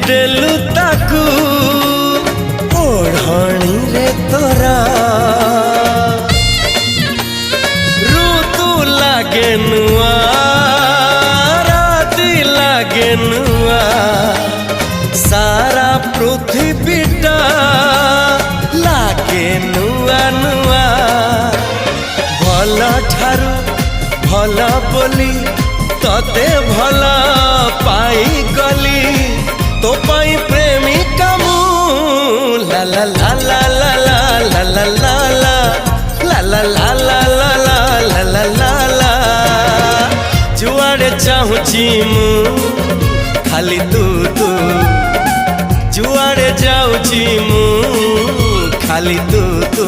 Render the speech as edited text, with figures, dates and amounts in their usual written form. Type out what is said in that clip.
देलु ताकू ओढ़णी रे तोरा ऋतु लागे नुआ राति लागे नुआ सारा पृथ्वीटा लागे नुआ नुआ भल ठारू भल बोली तते भल पाई गली तो पाई प्रेमिका मु ला ला ला ला ला ला ला ला ला ला ला ला ला ला ला ला ला ला जुआड़े चाहूची मु खाली तू तू जुआड़े जाऊची मु खाली तू तू।